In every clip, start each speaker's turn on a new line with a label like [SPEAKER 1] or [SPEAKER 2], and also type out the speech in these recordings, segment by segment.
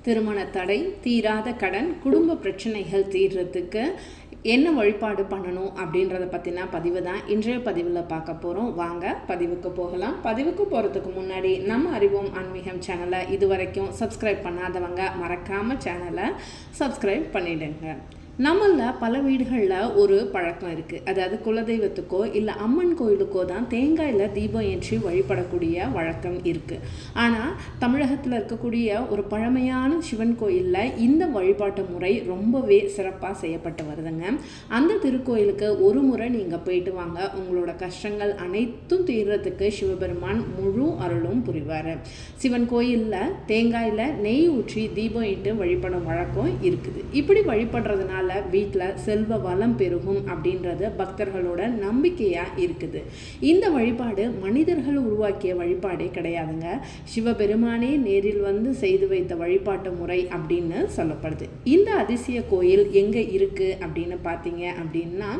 [SPEAKER 1] திருமண தடை, தீராத கடன், குடும்ப பிரச்சனைகள் தீர்றதுக்கு என்ன வழிபாடு பண்ணணும் அப்படின்றத பற்றின பதிவு தான் இன்றைய பதிவில் பார்க்க போகிறோம். வாங்க பதிவுக்கு போகலாம். பதிவுக்கு போகிறதுக்கு முன்னாடி நம்ம அறிவோம் ஆன்மீகம் சேனலை இது வரைக்கும் சப்ஸ்கிரைப் பண்ணாதவங்க மறக்காமல் சேனலை சப்ஸ்கிரைப் பண்ணிடுங்க. நம்மளில் பல வீடுகளில் ஒரு பழக்கம் இருக்குது. அதாவது குலதெய்வத்துக்கோ இல்லை அம்மன் கோயிலுக்கோ தான் தேங்காயில் தீபம் ஏற்றி வழிபடக்கூடிய வழக்கம் இருக்குது. ஆனால் தமிழகத்தில் இருக்கக்கூடிய ஒரு பழமையான சிவன் கோயிலில் இந்த வழிபாட்டு முறை ரொம்பவே சிறப்பாக செய்யப்பட்டு வருதுங்க. அந்த திருக்கோயிலுக்கு ஒரு முறை நீங்கள் போயிட்டு வாங்க. உங்களோட கஷ்டங்கள் அனைத்தும் தீர்றதுக்கு சிவபெருமான் முழு அருளும் புரிவார். சிவன் கோயிலில் தேங்காயில் நெய் ஊற்றி தீபம் இட்டு வழிபடும் வழக்கம் இருக்குது. இப்படி வழிபடுறதுனால வீட்டில் செல்வ வளம் பெருகும் அப்படின்றது பக்தர்களோட நம்பிக்கையாக இருக்குது. இந்த வழிபாடு மனிதர்கள் உருவாக்கிய வழிபாடே கிடையாதுங்க. சிவபெருமானே நேரில் வந்து செய்து வைத்த வழிபாட்டு முறை அப்படின்னு சொல்லப்படுது. இந்த அதிசய கோயில் எங்கே இருக்குது அப்படின்னு பார்த்தீங்க அப்படின்னா,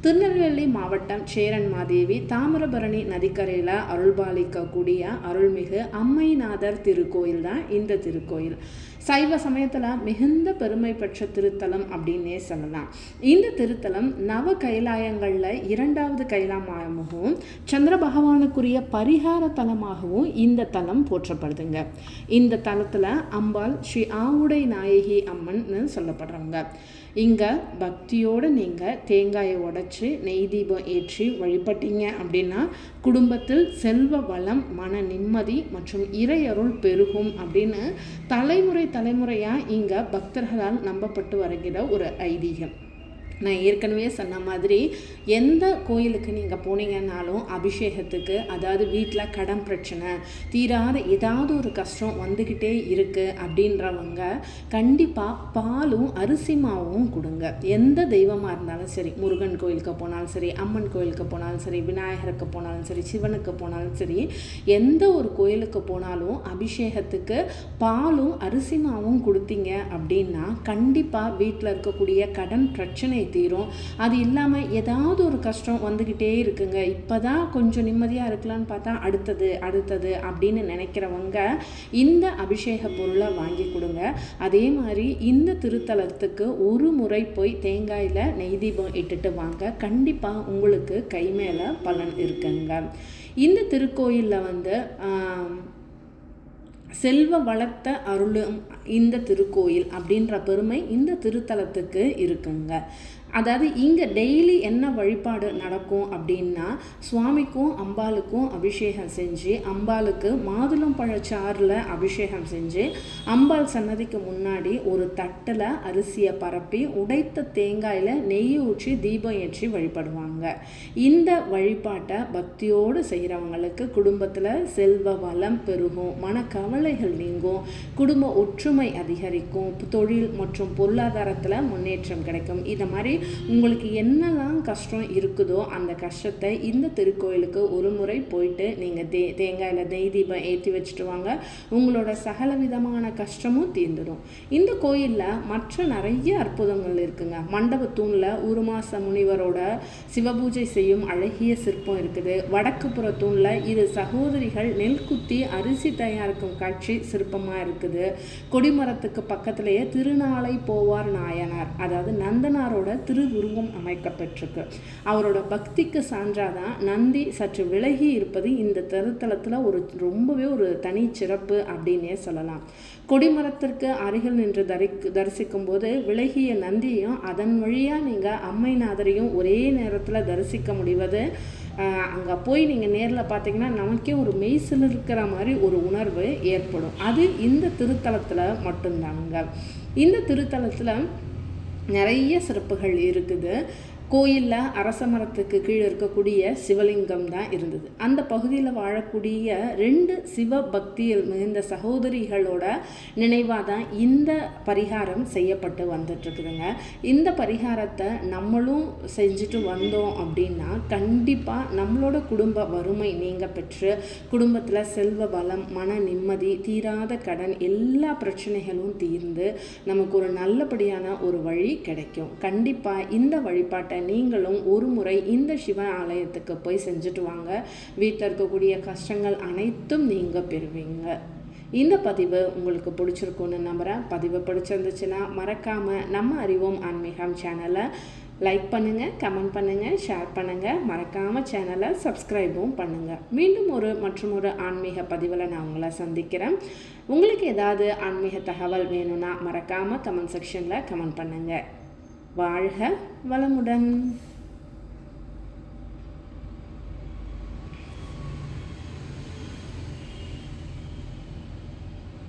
[SPEAKER 1] திருநெல்வேலி மாவட்டம் சேரன்மாதேவி தாமிரபரணி நதிக்கரையில் அருள்பாலிக்கக்கூடிய அருள்மிகு அம்மைநாதர் திருக்கோயில் தான் இந்த திருக்கோயில். சைவ சமயத்தில் மிகுந்த பெருமை பெற்ற திருத்தலம் அப்படின்னே சொல்லலாம். இந்த திருத்தலம் நவ கைலாயங்களில் 2வது கைலாயமாகவும் சந்திர பகவானுக்குரிய பரிகார தலமாகவும் இந்த தலம் போற்றப்படுதுங்க. இந்த தலத்தில் அம்பாள் ஸ்ரீ ஆவுடை நாயகி அம்மன்னு சொல்லப்படுறவங்க. இங்கே பக்தியோடு நீங்கள் தேங்காயை உடைச்சி நெய் தீபம் ஏற்றி வழிபட்டீங்க அப்படின்னா குடும்பத்தில் செல்வ வளம், மன நிம்மதி மற்றும் இறையருள் பெருகும் அப்படின்னு தலைமுறையாக இங்கே பக்தர்களால் நம்பப்பட்டு வருகிற ஒரு ஐதீகம். நான் ஏற்கனவே சொன்ன மாதிரி எந்த கோயிலுக்கு நீங்கள் போனீங்கன்னாலும் அபிஷேகத்துக்கு, அதாவது வீட்டில் கடன் பிரச்சனை, தீராத ஏதாவது ஒரு கஷ்டம் வந்துக்கிட்டே இருக்குது அப்படின்றவங்க கண்டிப்பாக பாலும் அரிசி மாவும் கொடுங்க. எந்த தெய்வமாக இருந்தாலும் சரி, முருகன் கோயிலுக்கு போனாலும் சரி, அம்மன் கோயிலுக்கு போனாலும் சரி, விநாயகருக்கு போனாலும் சரி, சிவனுக்கு போனாலும் சரி, எந்த ஒரு கோயிலுக்கு போனாலும் அபிஷேகத்துக்கு பாலும் அரிசி மாவும் கொடுத்தீங்க அப்படின்னா கண்டிப்பாக வீட்டில் இருக்கக்கூடிய கடன் பிரச்சனை தீரும். அது இல்லாமல் ஏதாவது ஒரு கஷ்டம் வந்துக்கிட்டே இருக்குங்க, இப்போ தான் கொஞ்சம் நிம்மதியாக இருக்கலான்னு பார்த்தா அடுத்தது அப்படின்னு நினைக்கிறவங்க இந்த அபிஷேக பொருளை வாங்கி கொடுங்க. அதே மாதிரி இந்த திருத்தலத்துக்கு ஒரு முறை போய் தேங்காயில் நெய் தீபம் இட்டுட்டு வாங்க. கண்டிப்பாக உங்களுக்கு கை மேலே பலன் இருக்குங்க. இந்த திருக்கோயிலில் வந்து செல்வ வளர்த்த அருளும் இந்த திருக்கோயில் அப்படின்ற பெருமை இந்த திருத்தலத்துக்கு இருக்குங்க. அதாவது இங்கே டெய்லி என்ன வழிபாடு நடக்கும் அப்படின்னா, சுவாமிக்கும் அம்பாளுக்கும் அபிஷேகம் செஞ்சு, அம்பாளுக்கு மாதுளம் பழச்சாறில் அபிஷேகம் செஞ்சு, அம்பாள் சன்னதிக்கு முன்னாடி ஒரு தட்டில் அரிசியை பரப்பி உடைத்த தேங்காயில் நெய் ஊற்றி தீபம் ஏற்றி வழிபடுவாங்க. இந்த வழிபாட்டை பக்தியோடு செய்கிறவங்களுக்கு குடும்பத்தில் செல்வ வளம் பெருகும், மனக்கவலைகள் நீங்கும், குடும்ப ஒற்றுமை அதிகரிக்கும், தொழில் மற்றும் பொருளாதாரத்தில் முன்னேற்றம் கிடைக்கும். இதை மாதிரி உங்களுக்கு என்னெல்லாம் கஷ்டம் இருக்குதோ அந்த கஷ்டத்தை இந்த திருக்கோயிலுக்கு ஒரு முறை போயிட்டு நீங்கள் தேங்காயில் நெய் தீபம் ஏற்றி வச்சுட்டு வாங்க. உங்களோட சகல விதமான கஷ்டமும் தீர்ந்துடும். இந்த கோயிலில் மற்ற நிறைய அற்புதங்கள் இருக்குங்க. மண்டபத்தூணில் உருமாச முனிவரோட சிவபூஜை செய்யும் அழகிய சிற்பம் இருக்குது. வடக்கு புற தூணில் 2 சகோதரிகள் நெல் குத்தி அரிசி தயாரிக்கும் காட்சி சிற்பமாக இருக்குது. கொடிமரத்துக்கு பக்கத்திலேயே திருநாளை போவார் நாயனார், அதாவது நந்தனாரோட திருவுருவம் அமைக்கப்பட்டிருக்கு. அவரோட பக்திக்கு சான்றாதான் நந்தி சற்று விலகி இருப்பது இந்த திருத்தலத்தில் ரொம்பவே ஒரு தனி சிறப்பு அப்படின்னே சொல்லலாம். கொடிமரத்திற்கு அருகில் நின்று தரிசிக்கும் போது விலகிய நந்தியையும் அதன் வழியாக நீங்கள் அம்மைநாதரையும் ஒரே நேரத்தில் தரிசிக்க முடிவது, அங்கே போய் நீங்கள் நேரில் பார்த்தீங்கன்னா நமக்கே ஒரு மெய்சில் இருக்கிற மாதிரி ஒரு உணர்வு ஏற்படும். அது இந்த திருத்தலத்தில் மட்டும்தாங்க. இந்த திருத்தலத்தில் நிறைய சிறப்புகள் இருக்குது. கோயிலில் அரச மரத்துக்கு கீழே இருக்கக்கூடிய சிவலிங்கம் தான் இருந்தது. அந்த பகுதியில் வாழக்கூடிய 2 சிவ பக்தியில் மிகுந்த சகோதரிகளோட நினைவாக தான் இந்த பரிகாரம் செய்யப்பட்டு வந்துட்டுருக்குதுங்க. இந்த பரிகாரத்தை நம்மளும் செஞ்சுட்டு வந்தோம் அப்படின்னா கண்டிப்பாக நம்மளோட குடும்ப வறுமை நீங்க பெற்று குடும்பத்தில் செல்வ வளம், மன நிம்மதி, தீராத கடன் எல்லா பிரச்சனைகளும் தீர்ந்து நமக்கு ஒரு நல்லபடியான ஒரு வழி கிடைக்கும். கண்டிப்பாக இந்த வழிபாட்டை நீங்களும் ஒரு முறை இந்த சிவ ஆலயத்துக்கு போய் செஞ்சுட்டு வாங்க. வீட்டில் இருக்கக்கூடிய கஷ்டங்கள் அனைத்தும் நீங்க பெறுவீங்க. இந்த பதிவு உங்களுக்கு பிடிச்சிருக்குன்னு நம்புகிறேன். பதிவு பிடிச்சிருந்துச்சுன்னா மறக்காமல் நம்ம அறிவோம் ஆன்மீகம் சேனலை லைக் பண்ணுங்கள், கமெண்ட் பண்ணுங்கள், ஷேர் பண்ணுங்கள். மறக்காமல் சேனலை சப்ஸ்கிரைபும் பண்ணுங்கள். மீண்டும் மற்றும் ஒரு ஆன்மீக பதிவில் நான் உங்களை சந்திக்கிறேன். உங்களுக்கு ஏதாவது ஆன்மீக தகவல் வேணும்னா மறக்காமல் கமெண்ட் செக்ஷனில் கமெண்ட் பண்ணுங்கள். வாழ்க வளமுடன்.